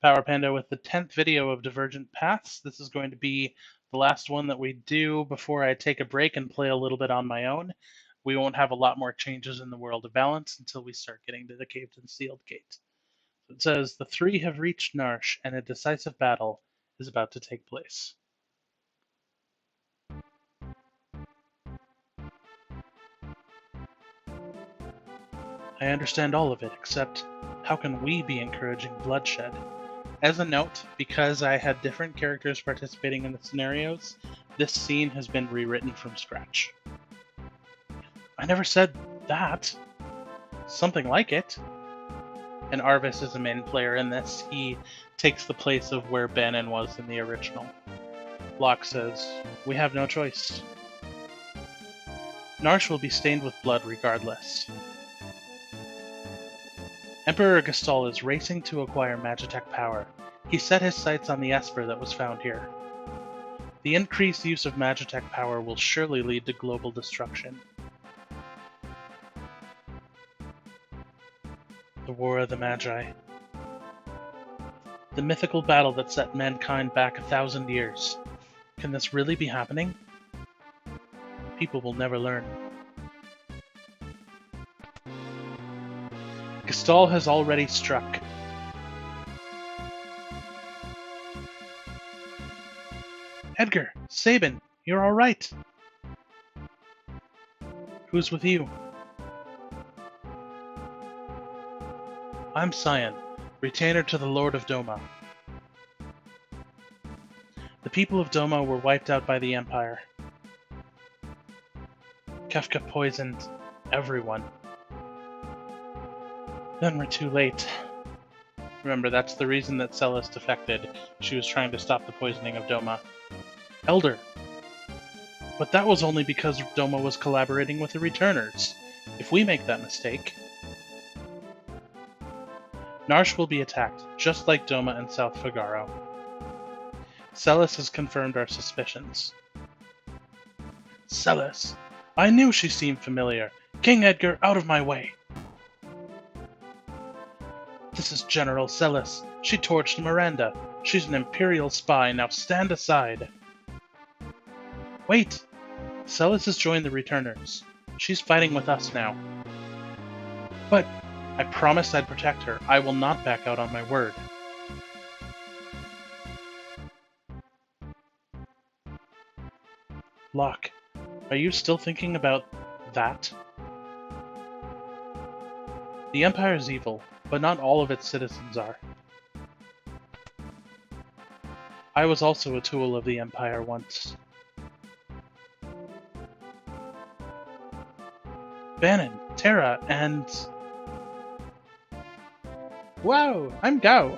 Power Panda with the 10th video of Divergent Paths. This is going to be the last one that we do before I take a break and play a little bit on my own. We won't have a lot more changes in the world of balance until we start getting to the Caved and Sealed Gate. So it says, the three have reached Narshe and a decisive battle is about to take place. I understand all of it, except how can we be encouraging bloodshed? As a note, because I had different characters participating in the scenarios, this scene has been rewritten from scratch. I never said that. Something like it. And Arvis is a main player in this. He takes the place of where Bannon was in the original. Locke says, "We have no choice. Narshe will be stained with blood regardless." Emperor Gastal is racing to acquire Magitech power. He set his sights on the Esper that was found here. The increased use of Magitech power will surely lead to global destruction. The War of the Magi. The mythical battle that set mankind back 1,000 years. Can this really be happening? People will never learn. Gastal has already struck. Edgar, Sabin, you're all right. Who's with you? I'm Cyan, retainer to the Lord of Doma. The people of Doma were wiped out by the Empire. Kefka poisoned everyone. Then we're too late. Remember, that's the reason that Celis defected. She was trying to stop the poisoning of Doma. Elder. But that was only because Doma was collaborating with the Returners. If we make that mistake... Narshe will be attacked, just like Doma and South Figaro. Celis has confirmed our suspicions. Celis! I knew she seemed familiar. King Edgar, out of my way! This is General Celis. She torched Miranda. She's an Imperial spy. Now stand aside. Wait! Celis has joined the Returners. She's fighting with us now. But I promised I'd protect her. I will not back out on my word. Locke, are you still thinking about that? The Empire is evil, but not all of its citizens are. I was also a tool of the Empire once. Bannon, Terra, and... Whoa, I'm Gao!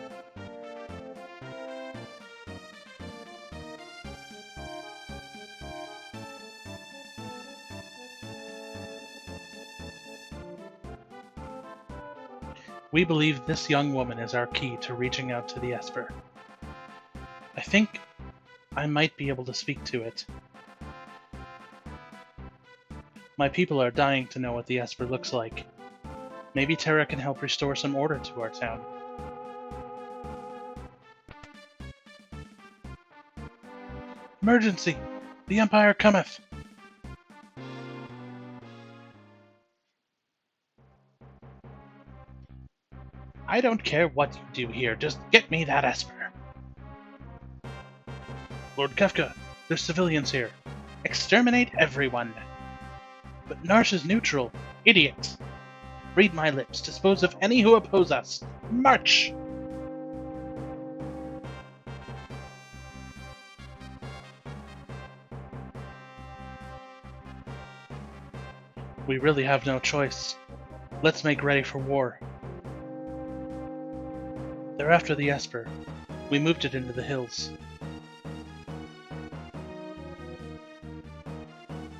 We believe this young woman is our key to reaching out to the Esper. I think I might be able to speak to it. My people are dying to know what the Esper looks like. Maybe Terra can help restore some order to our town. Emergency! The Empire cometh! I don't care what you do here, just get me that Esper. Lord Kefka, there's civilians here. Exterminate everyone. But Narshe is neutral. Idiot. Read my lips. Dispose of any who oppose us. March! We really have no choice. Let's make ready for war. They're after the Esper. We moved it into the hills.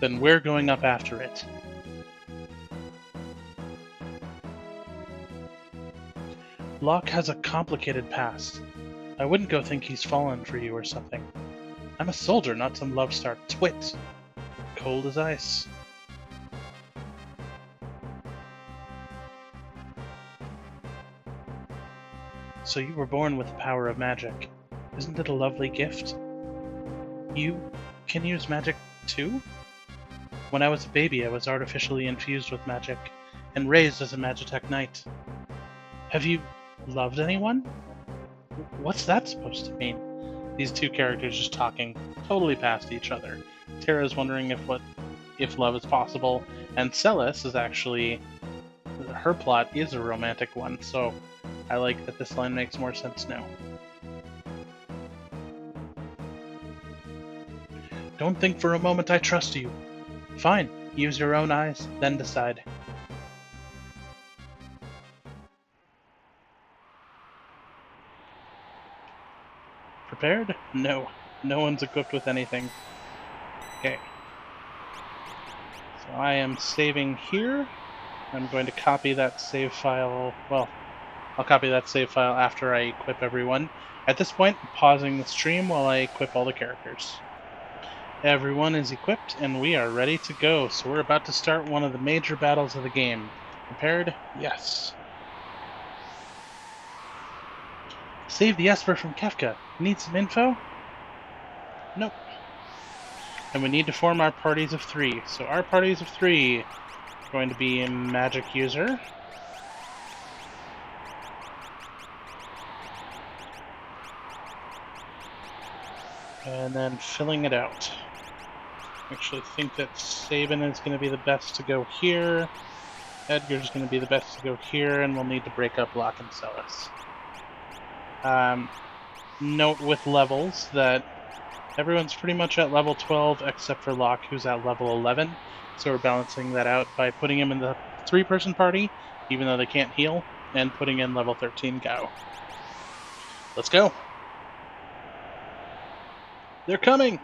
Then we're going up after it. Locke has a complicated past. I wouldn't go think he's fallen for you or something. I'm a soldier, not some love-starved twit. Cold as ice. So you were born with the power of magic. Isn't it a lovely gift? You can use magic too? When I was a baby, I was artificially infused with magic and raised as a Magitech Knight. Have you loved anyone? What's that supposed to mean? These two characters just talking totally past each other. Tara's wondering if love is possible, and Celis is actually, her plot is a romantic one, so I like that this line makes more sense now. Don't think for a moment I trust you. Fine, use your own eyes, then decide. Prepared? No. No one's equipped with anything. Okay. So I am saving here. I'm going to copy that save file. Well, I'll copy that save file after I equip everyone. At this point, I'm pausing the stream while I equip all the characters. Everyone is equipped, and we are ready to go. So we're about to start one of the major battles of the game. Prepared? Yes. Save the Esper from Kefka. Need some info? Nope. And we need to form our parties of 3. So our parties of 3 are going to be a magic user. And then filling it out. I actually think that Sabin is going to be the best to go here. Edgar's going to be the best to go here, and we'll need to break up Locke and Celis. Note with levels that everyone's pretty much at level 12 except for Locke, who's at level 11. So we're balancing that out by putting him in the 3-person party, even though they can't heal, and putting in level 13 Gao. Let's go! They're coming!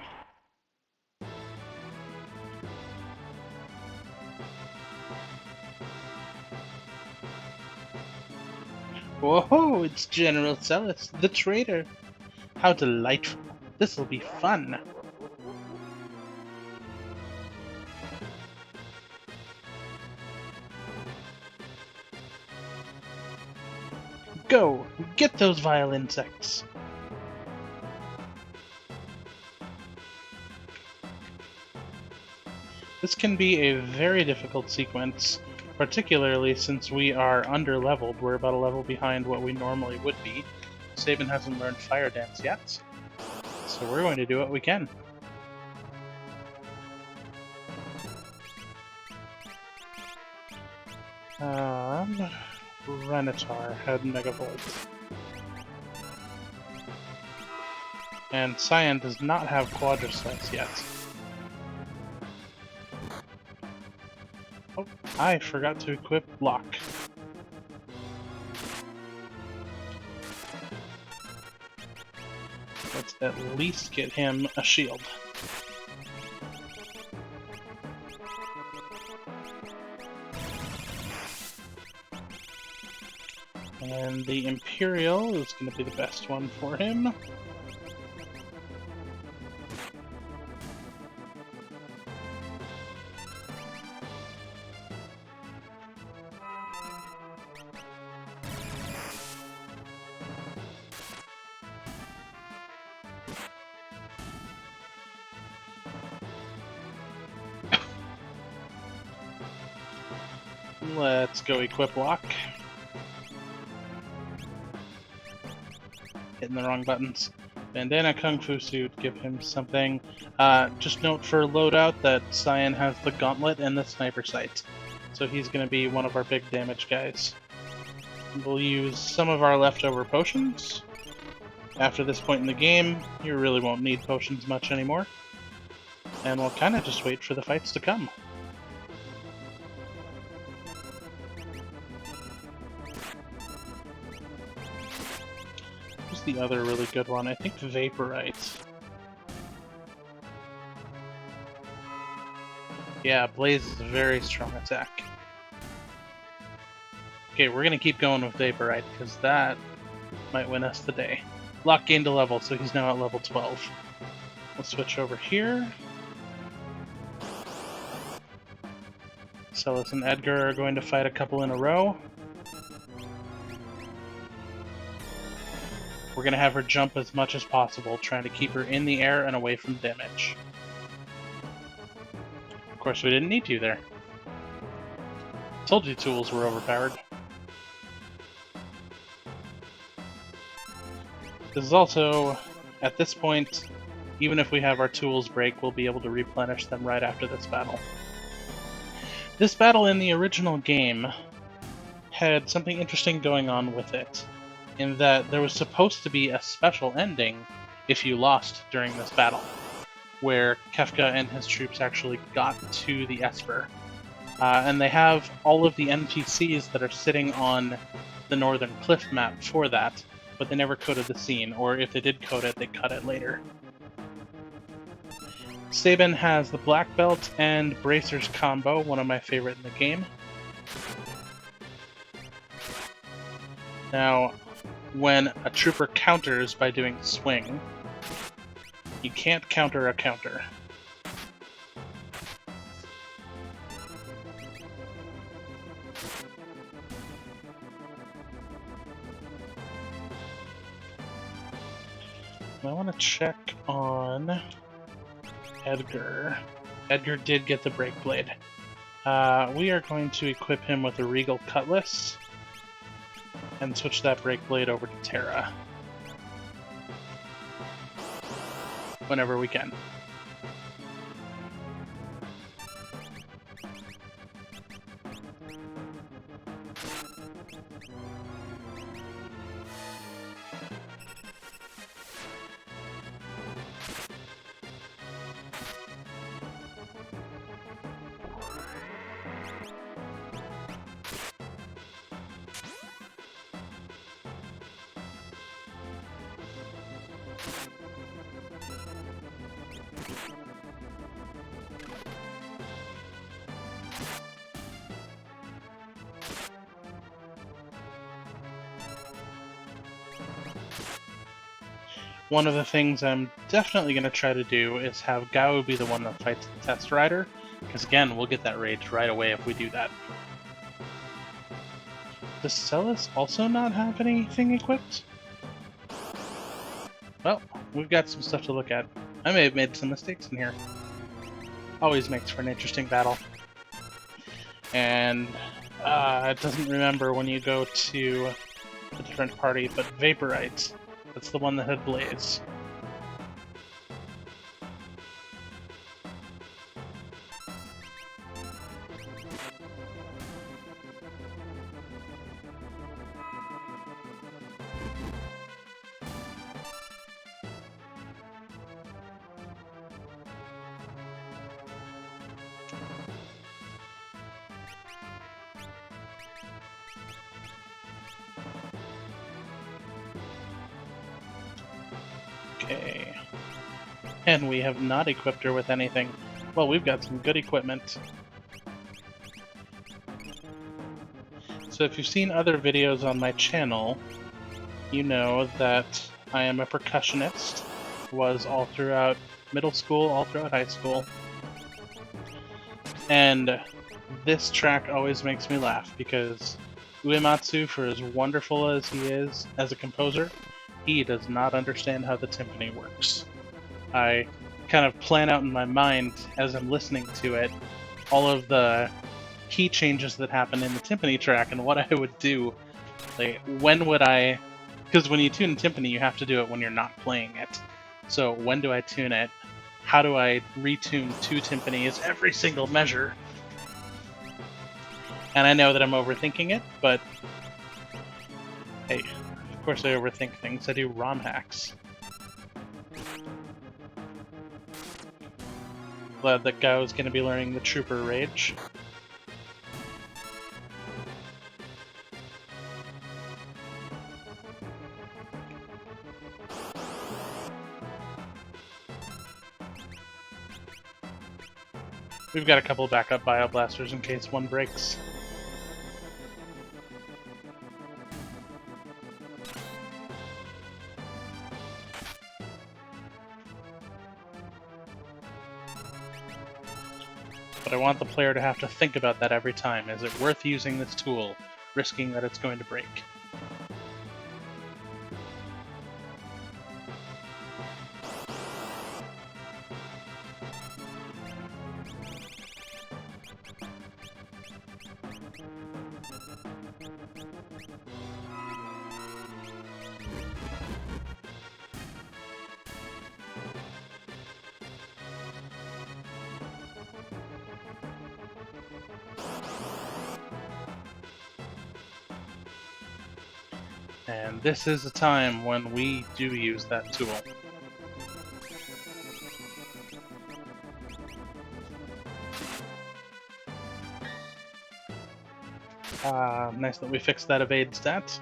Whoa, it's General Celis, the traitor! How delightful! This'll be fun! Go! Get those vile insects! This can be a very difficult sequence, particularly since we are under-leveled. We're about a level behind what we normally would be. Sabin hasn't learned Fire Dance yet, so we're going to do what we can. Renatar had Megavolt. And Cyan does not have Quadriceps yet. Oh, I forgot to equip Locke. Let's at least get him a shield. And the Imperial is going to be the best one for him. Let's go equip Locke. Hitting the wrong buttons. Bandana Kung Fu Suit, give him something. Just note for loadout that Cyan has the Gauntlet and the Sniper Sight. So he's going to be one of our big damage guys. We'll use some of our leftover potions. After this point in the game, you really won't need potions much anymore. And we'll kind of just wait for the fights to come. Who's the other really good one? I think Vaporite. Yeah, Blaze is a very strong attack. Okay, we're gonna keep going with Vaporite, because that might win us the day. Locke gained a level, so he's now at level 12. We'll switch over here. Celis and Edgar are going to fight a couple in a row. We're going to have her jump as much as possible, trying to keep her in the air and away from damage. Of course, we didn't need to there. Told you tools were overpowered. This is also, at this point, even if we have our tools break, we'll be able to replenish them right after this battle. This battle in the original game had something interesting going on with it, in that there was supposed to be a special ending if you lost during this battle, where Kefka and his troops actually got to the Esper. And they have all of the NPCs that are sitting on the Northern Cliff map for that, but they never coded the scene, or if they did code it, they cut it later. Sabin has the Black Belt and Bracers combo, one of my favorite in the game. Now, when a trooper counters by doing swing, you can't counter a counter. I want to check on Edgar. Edgar did get the Break Blade. We are going to equip him with a Regal Cutlass and switch that Break Blade over to Terra whenever we can. One of the things I'm definitely going to try to do is have Gao be the one that fights the Test Rider, because again, we'll get that rage right away if we do that. Does Celis also not have anything equipped? Well, we've got some stuff to look at. I may have made some mistakes in here. Always makes for an interesting battle. And it doesn't remember when you go to a different party, but Vaporite. That's the one that had Blaze. Okay. And we have not equipped her with anything. Well, we've got some good equipment. So if you've seen other videos on my channel, you know that I am a percussionist. Was all throughout middle school, all throughout high school. And this track always makes me laugh because Uematsu, for as wonderful as he is as a composer, he does not understand how the timpani works. I kind of plan out in my mind as I'm listening to it all of the key changes that happen in the timpani track and what I would do. Like, when would I... Because when you tune timpani, you have to do it when you're not playing it. So when do I tune it? How do I retune two timpanis every single measure? And I know that I'm overthinking it, but hey, of course I overthink things. I do ROM hacks. Glad that Gao's going to be learning the Trooper Rage. We've got a couple backup Bioblasters in case one breaks. But I want the player to have to think about that every time. Is it worth using this tool, risking that it's going to break? And this is a time when we do use that tool. Nice that we fixed that evade stat.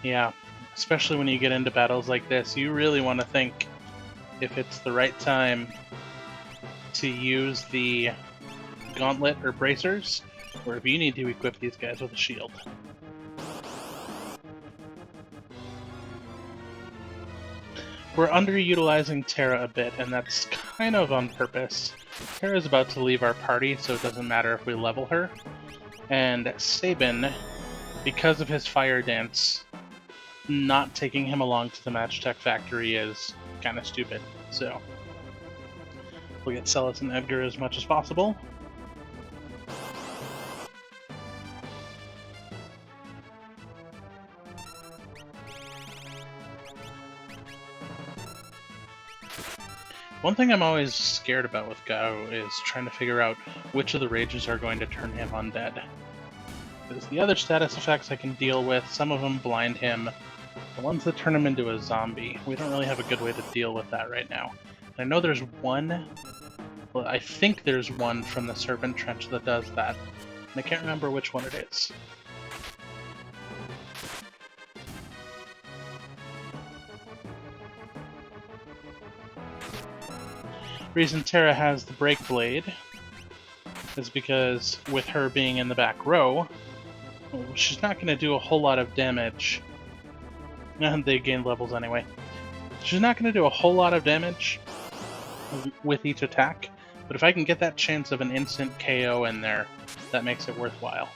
Yeah, especially when you get into battles like this, you really want to think if it's the right time to use the gauntlet or bracers, or if you need to equip these guys with a shield. We're underutilizing Terra a bit, and that's kind of on purpose. Terra's about to leave our party, so it doesn't matter if we level her. And Sabin, because of his fire dance, not taking him along to the Match Tech factory is kind of stupid. So we'll get Celis and Edgar as much as possible. One thing I'm always scared about with Gao is trying to figure out which of the rages are going to turn him undead. Because the other status effects I can deal with, some of them blind him. The ones that turn him into a zombie, we don't really have a good way to deal with that right now. And I know there's one, well, I think there's one from the Serpent Trench that does that, and I can't remember which one it is. Reason Terra has the Break Blade is because with her being in the back row, she's not going to do a whole lot of damage. And they gain levels anyway. She's not going to do a whole lot of damage with each attack, but if I can get that chance of an instant KO in there, that makes it worthwhile.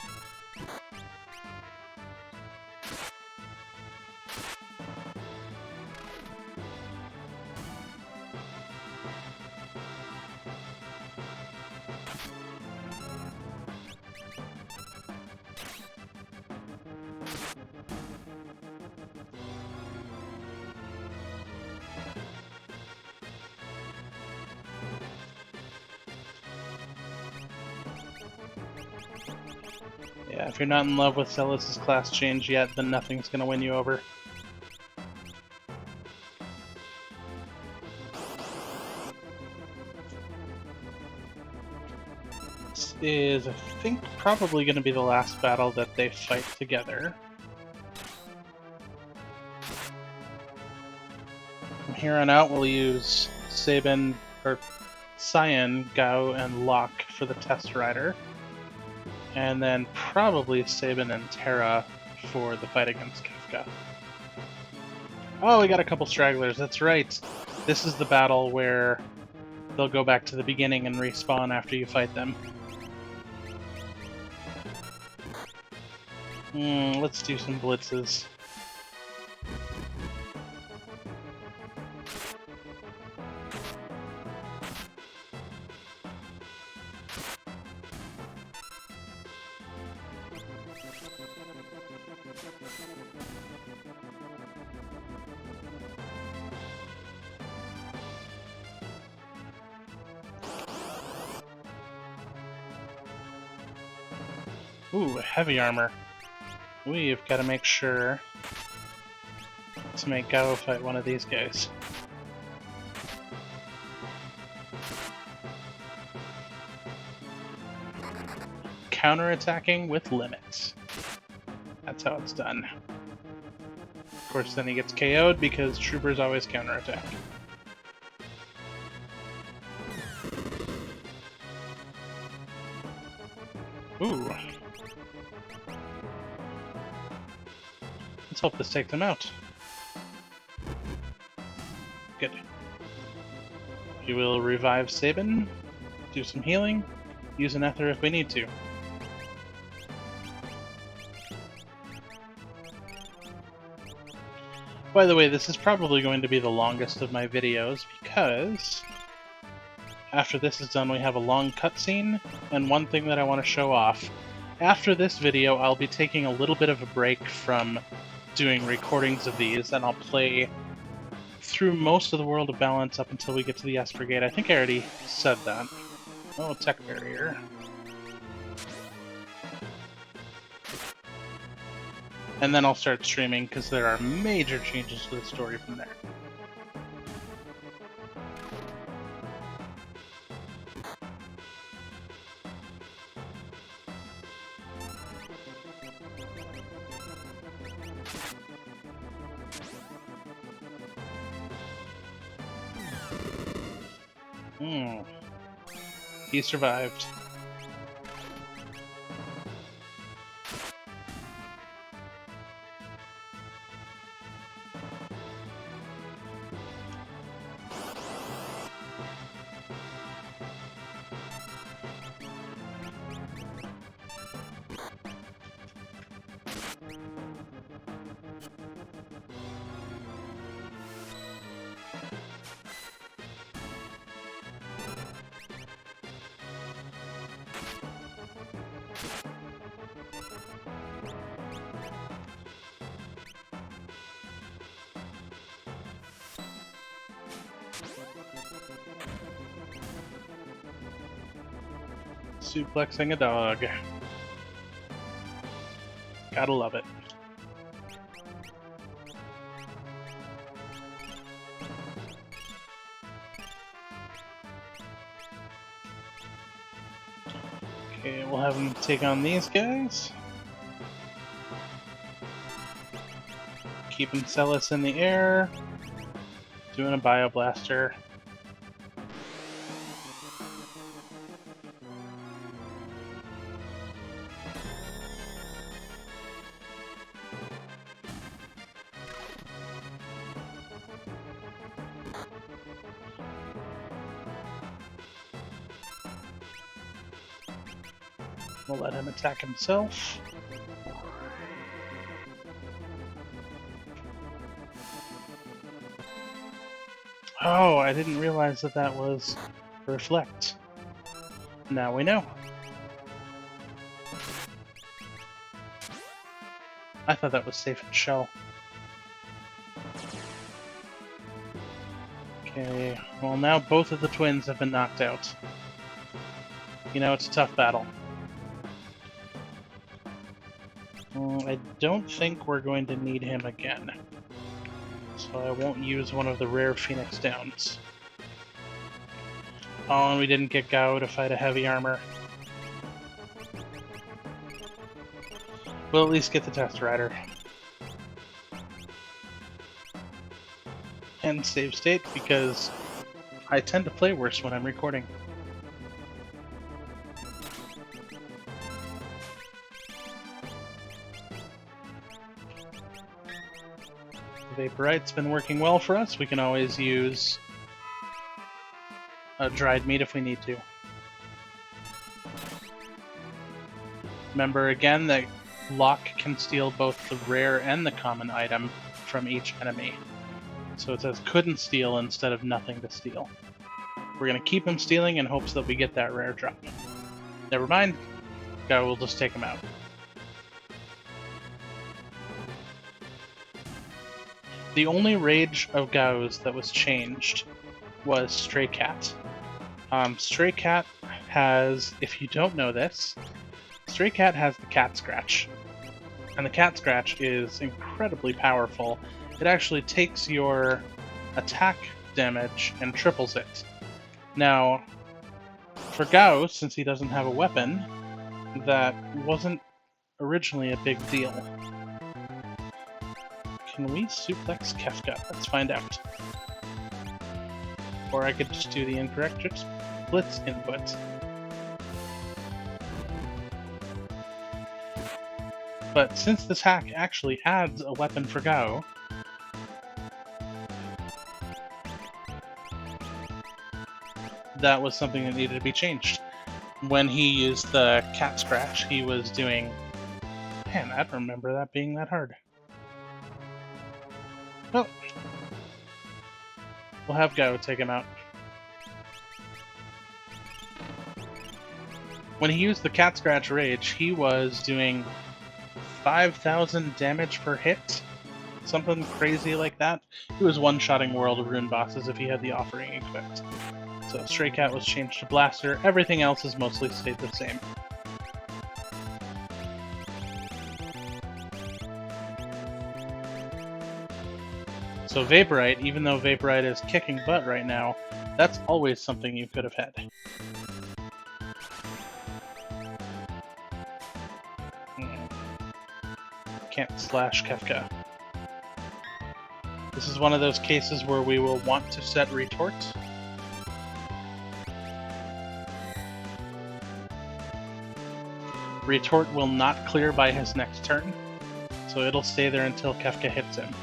Yeah, if you're not in love with Celis' class change yet, then nothing's going to win you over. This is, I think, probably going to be the last battle that they fight together. From here on out, we'll use Sabin, or Cyan, Gao, and Locke for the Test Rider. And then probably Sabin and Terra for the fight against Kafka. Oh, we got a couple stragglers, that's right. This is the battle where they'll go back to the beginning and respawn after you fight them. Let's do some blitzes. Ooh, heavy armor. We've got to make sure to make Gao fight one of these guys. Counter-attacking with limits. That's how it's done. Of course, then he gets KO'd because troopers always counterattack. Ooh. Let's hope this takes him out. Good. We will revive Sabin, do some healing, use an Ether if we need to. By the way, this is probably going to be the longest of my videos because after this is done we have a long cutscene and one thing that I want to show off. After this video I'll be taking a little bit of a break from doing recordings of these, and I'll play through most of the World of Balance up until we get to the Esper Gate. I think I already said that. Oh, tech barrier. And then I'll start streaming, because there are major changes to the story from there. He survived. Suplexing a dog. Gotta love it. Okay, we'll have him take on these guys. Keeping Celis in the air. Doing a Bioblaster. We'll let him attack himself. Oh, I didn't realize that that was Reflect. Now we know. I thought that was Safe and Shell. Okay, well now both of the twins have been knocked out. You know, it's a tough battle. I don't think we're going to need him again. So I won't use one of the rare Phoenix Downs. Oh, and we didn't get Gao to fight a heavy armor. We'll at least get the Test Rider. And save state, because I tend to play worse when I'm recording. Vaporite's been working well for us. We can always use a dried meat if we need to. Remember again that Lock can steal both the rare and the common item from each enemy. So it says couldn't steal instead of nothing to steal. We're going to keep him stealing in hopes that we get that rare drop. Never mind. We'll just take him out. The only rage of Gao's that was changed was Stray Cat. Stray Cat has, if you don't know this, Stray Cat has the Cat Scratch. And the Cat Scratch is incredibly powerful. It actually takes your attack damage and triples it. Now, for Gao, since he doesn't have a weapon, that wasn't originally a big deal. Can we suplex Kefka? Let's find out. Or I could just do the incorrect blitz input. But since this hack actually adds a weapon for Gao, that was something that needed to be changed. When he used the Cat Scratch, he was doing... Man, I don't remember that being that hard. Well, we'll have Gao take him out. When he used the Cat Scratch Rage, he was doing 5,000 damage per hit. Something crazy like that. He was one-shotting World of Ruin bosses if he had the offering equipped. So Stray Cat was changed to Blaster. Everything else has mostly stayed the same. So Vaporite, even though Vaporite is kicking butt right now, that's always something you could have had. Can't slash Kefka. This is one of those cases where we will want to set retort. Retort will not clear by his next turn, so it'll stay there until Kefka hits him.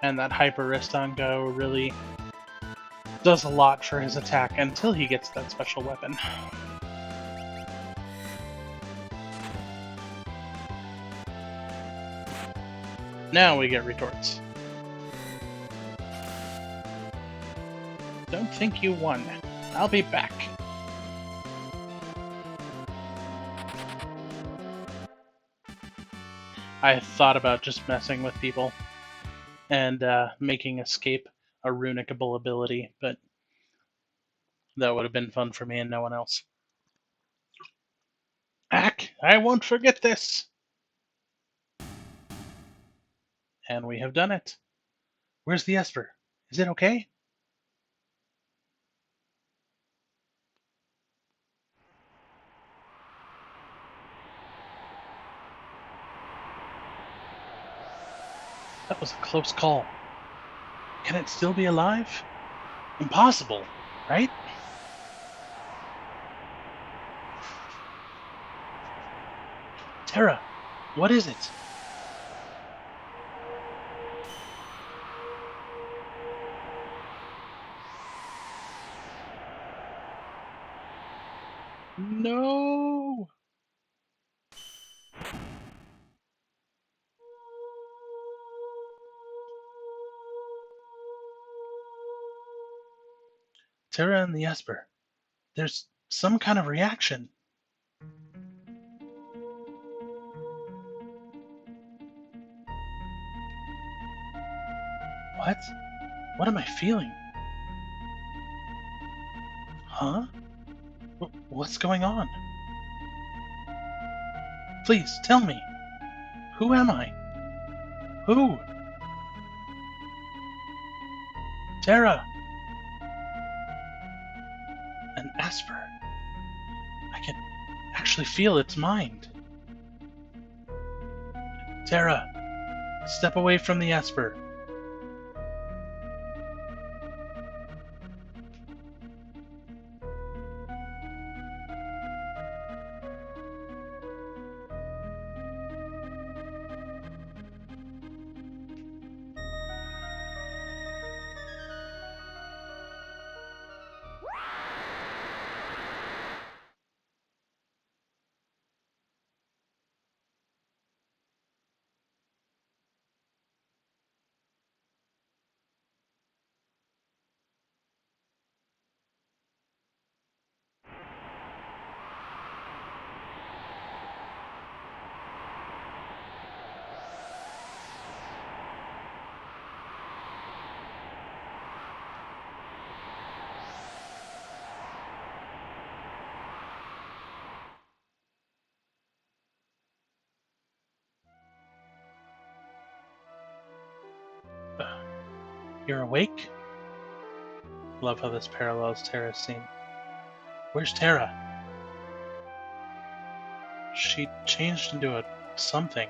And that Hyper Wrist on Go really does a lot for his attack until he gets that special weapon. Now we get retorts. Don't think you won. I'll be back. I thought about just messing with people and making Escape a runicable ability, but that would have been fun for me and no one else. Ack! I won't forget this! And we have done it. Where's the Esper? Is it okay? That was a close call. Can it still be alive? Impossible, right? Terra, what is it? No! Terra and the Esper. There's some kind of reaction. What? What am I feeling? Huh? What's going on? Please, tell me. Who am I? Who? Terra! An Esper. I can actually feel its mind. Terra, step away from the Esper. You're awake? Love how this parallels Terra's scene. Where's Terra? She changed into a something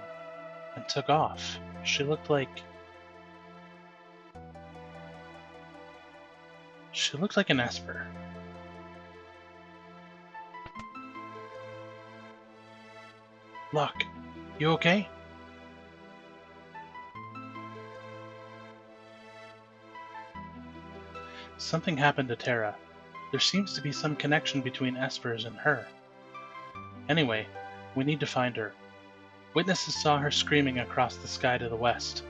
and took off. She looked like an Esper. Locke, you okay? Something happened to Terra. There seems to be some connection between Espers and her. Anyway, we need to find her. Witnesses saw her screaming across the sky to the west.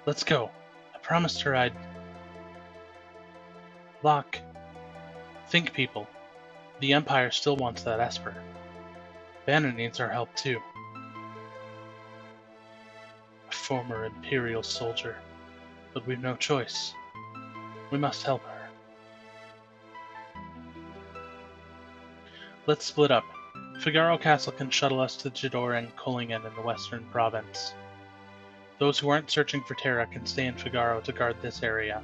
Let's go. I promised her I'd... Locke. Think, people. The Empire still wants that Esper. Banner needs our help, too. A former Imperial soldier. But we've no choice. We must help her. Let's split up. Figaro Castle can shuttle us to Jador and Kullingen in the Western Province. Those who aren't searching for Terra can stay in Figaro to guard this area.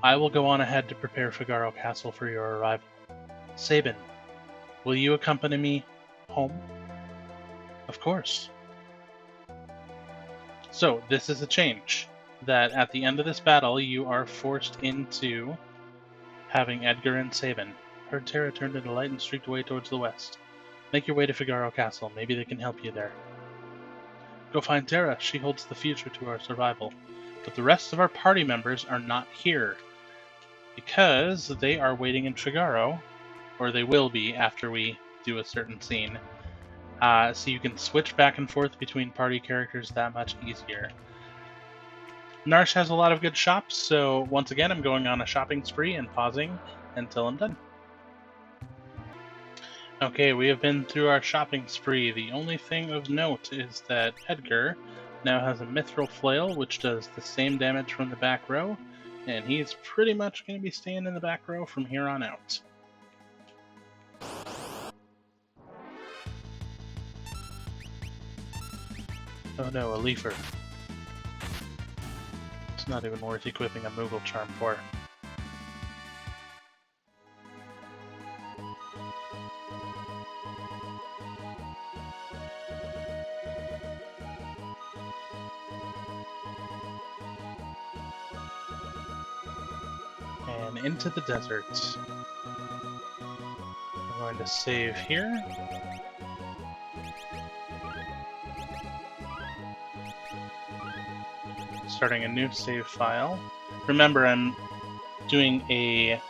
I will go on ahead to prepare Figaro Castle for your arrival. Sabin, will you accompany me home? Of course. So, this is a change. That at the end of this battle, you are forced into having Edgar and Sabin. Heard Terra turned into light and streaked away towards the west. Make your way to Figaro Castle. Maybe they can help you there. Go find Terra. She holds the future to our survival. But the rest of our party members are not here. Because they are waiting in Figaro, or they will be after we do a certain scene. So you can switch back and forth between party characters that much easier. Narshe has a lot of good shops, so once again I'm going on a shopping spree and pausing until I'm done. Okay, we have been through our shopping spree. The only thing of note is that Edgar now has a mithril flail, which does the same damage from the back row, and he's pretty much going to be staying in the back row from here on out. Oh no, a leafer. It's not even worth equipping a Moogle charm for. And into the desert. I'm going to save here. Starting a new save file. Remember, I'm doing a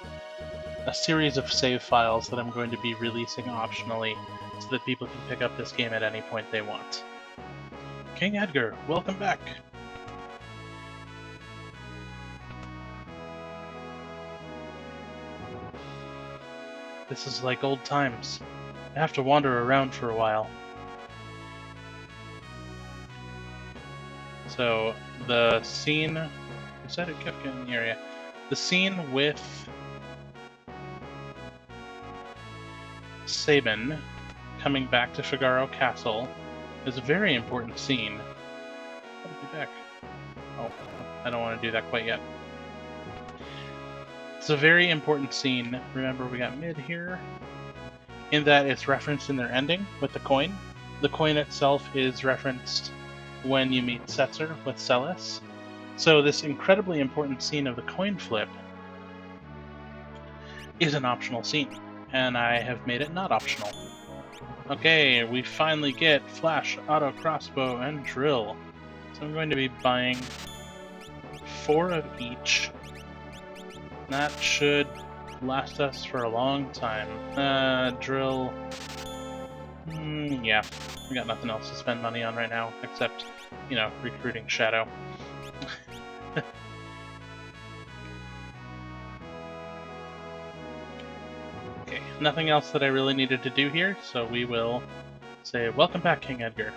series of save files that I'm going to be releasing optionally so that people can pick up this game at any point they want. King Edgar, welcome back! This is like old times. I have to wander around for a while. So, the scene... Is that a Kefka in the area? The scene with Sabin coming back to Figaro Castle is a very important scene. I'll be back. Oh, I don't want to do that quite yet. It's a very important scene. Remember, we got mid here, in that it's referenced in their ending with the coin. The coin itself is referenced when you meet Setzer with Celis. So this incredibly important scene of the coin flip is an optional scene, and I have made it not optional. Okay, we finally get Flash, Auto Crossbow, and Drill. So I'm going to be buying 4 of each. That should last us for a long time. Drill... yeah, we got nothing else to spend money on right now, except, you know, recruiting Shadow. Okay, nothing else that I really needed to do here, so we will say, welcome back, King Edgar.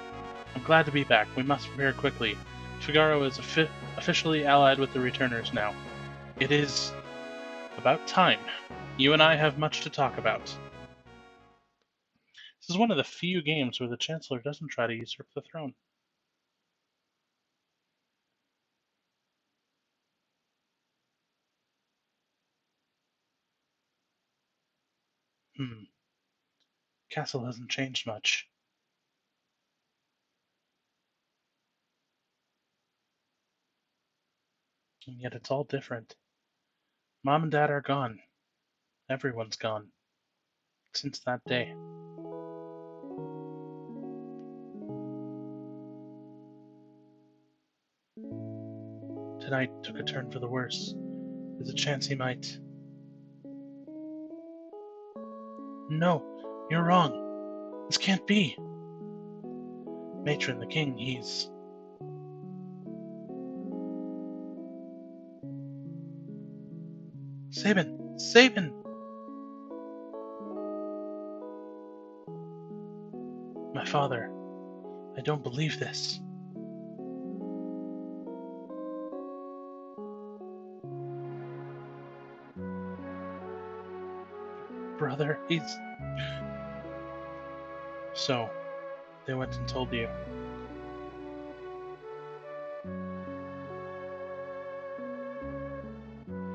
I'm glad to be back. We must prepare quickly. Figaro is officially allied with the Returners now. It is about time. You and I have much to talk about. This is one of the few games where the Chancellor doesn't try to usurp the throne. Castle hasn't changed much. And yet it's all different. Mom and Dad are gone. Everyone's gone. Since that day. Tonight took a turn for the worse. There's a chance he might... No, you're wrong. This can't be. Matron, the king, he's... Sabin! Sabin! My father, I don't believe this. Brother, he's... So, they went and told you.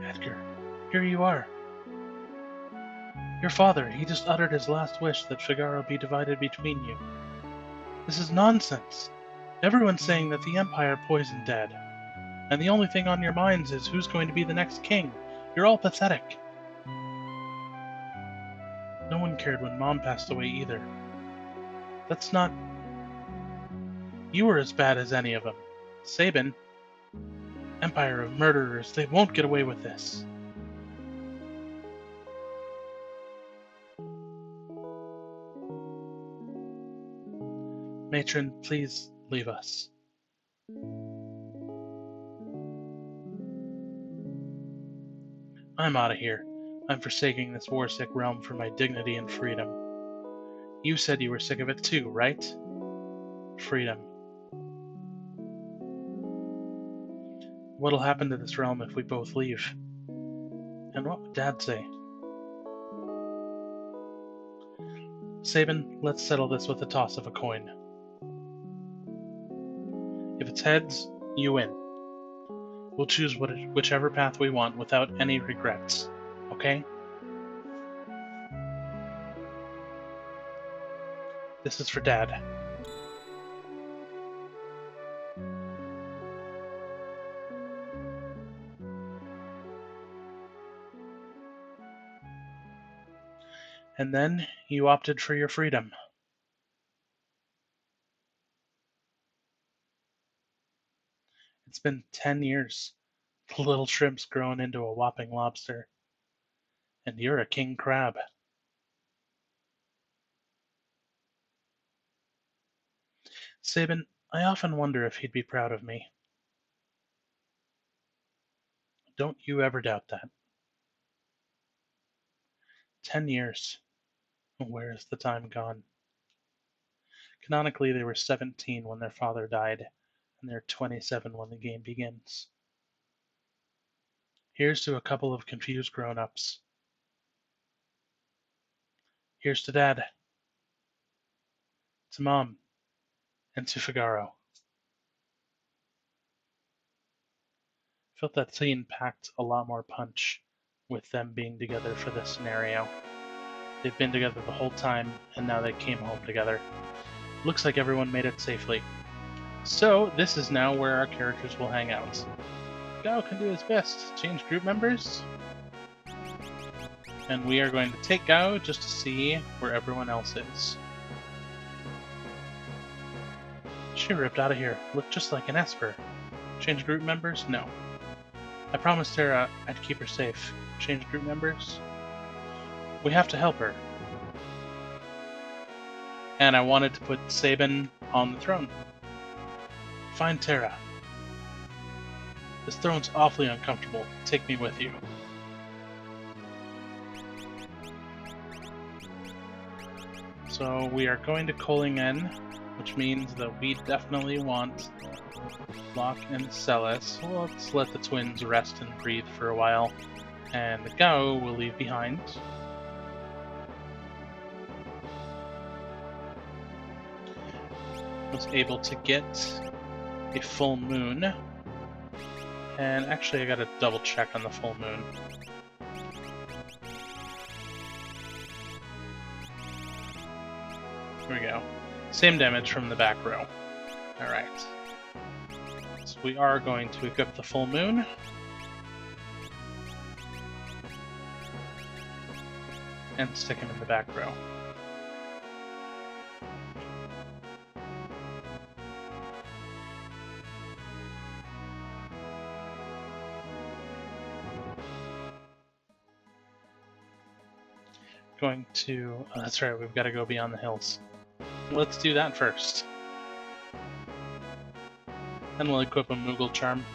Edgar, here you are. Your father, he just uttered his last wish that Figaro be divided between you. This is nonsense. Everyone's saying that the Empire poisoned Dad. And the only thing on your minds is who's going to be the next king. You're all pathetic. No one cared when Mom passed away either. That's not... You were as bad as any of them. Sabin, Empire of murderers, they won't get away with this. Matron, please leave us. I'm out of here. I'm forsaking this war-sick realm for my dignity and freedom. You said you were sick of it too, right? Freedom. What'll happen to this realm if we both leave? And what would Dad say? Sabin, let's settle this with a toss of a coin. If it's heads, you win. We'll choose whichever path we want without any regrets, okay? This is for Dad. And then you opted for your freedom. It's been 10 years. The little shrimp's grown into a whopping lobster. And you're a king crab. Sabin, I often wonder if he'd be proud of me. Don't you ever doubt that. 10 years. Where has the time gone? Canonically, they were 17 when their father died, and they're 27 when the game begins. Here's to a couple of confused grown-ups. Here's to Dad, to Mom, and to Figaro. Felt that scene packed a lot more punch with them being together for this scenario. They've been together the whole time, and now they came home together. Looks like everyone made it safely. So, this is now where our characters will hang out. Gao can do his best to change group members. And we are going to take Gao just to see where everyone else is. She ripped out of here. Looked just like an Esper. Change group members? No. I promised Tara I'd keep her safe. Change group members? We have to help her. And I wanted to put Sabin on the throne. Find Tara. This throne's awfully uncomfortable. Take me with you. So we are going to Kolingen, which means that we definitely want Locke and Celis. Well, let's let the twins rest and breathe for a while. And Gao will leave behind. Was able to get a full moon. And actually I gotta double check on the full moon. Here we go. Same damage from the back row. Alright. So we are going to equip the full moon. And stick him in the back row. Going to... Oh, that's right, we've got to go beyond the hills. Let's do that first. Then we'll equip a Moogle charm.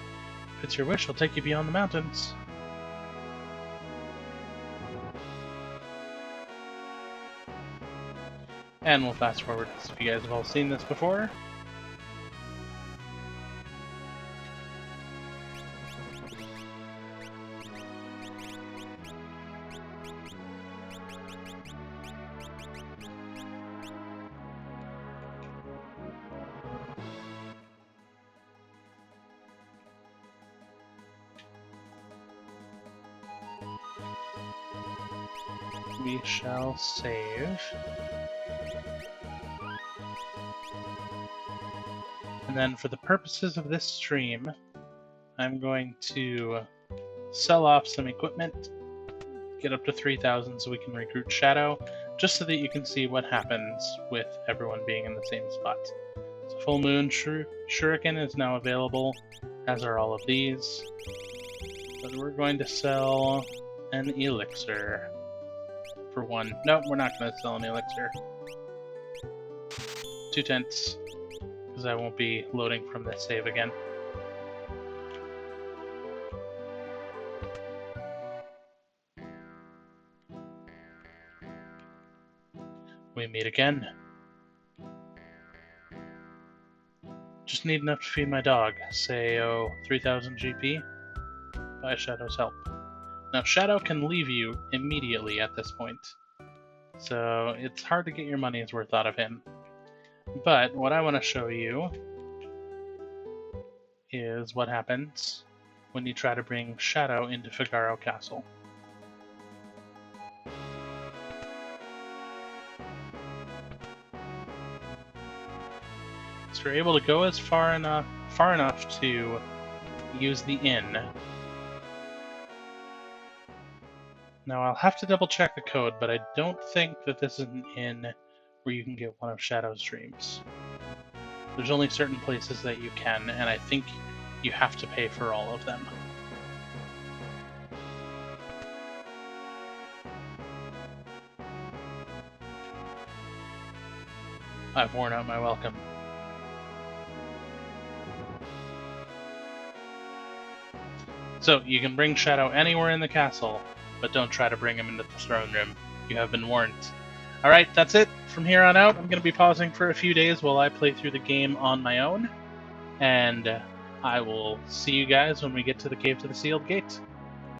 If it's your wish, I'll take you beyond the mountains. And we'll fast forward as if you guys have all seen this before. We shall save. And then for the purposes of this stream, I'm going to sell off some equipment, get up to 3,000 so we can recruit Shadow, just so that you can see what happens with everyone being in the same spot. So Full Moon Shuriken is now available, as are all of these. But we're going to sell an elixir for one. Nope, we're not going to sell an elixir. 2 tents, because I won't be loading from this save again. We meet again. Just need enough to feed my dog. Say, 3,000 GP. By Shadow's help. Now, Shadow can leave you immediately at this point, so it's hard to get your money's worth out of him. But what I want to show you is what happens when you try to bring Shadow into Figaro Castle. So you're able to go as far enough to use the inn. Now I'll have to double check the code, but I don't think that this is an inn where you can get one of Shadow's dreams. There's only certain places that you can, and I think you have to pay for all of them. I've worn out my welcome. So, you can bring Shadow anywhere in the castle, but don't try to bring him into the throne room. You have been warned. Alright, that's it. From here on out, I'm going to be pausing for a few days while I play through the game on my own, and I will see you guys when we get to the Cave to the Sealed Gate.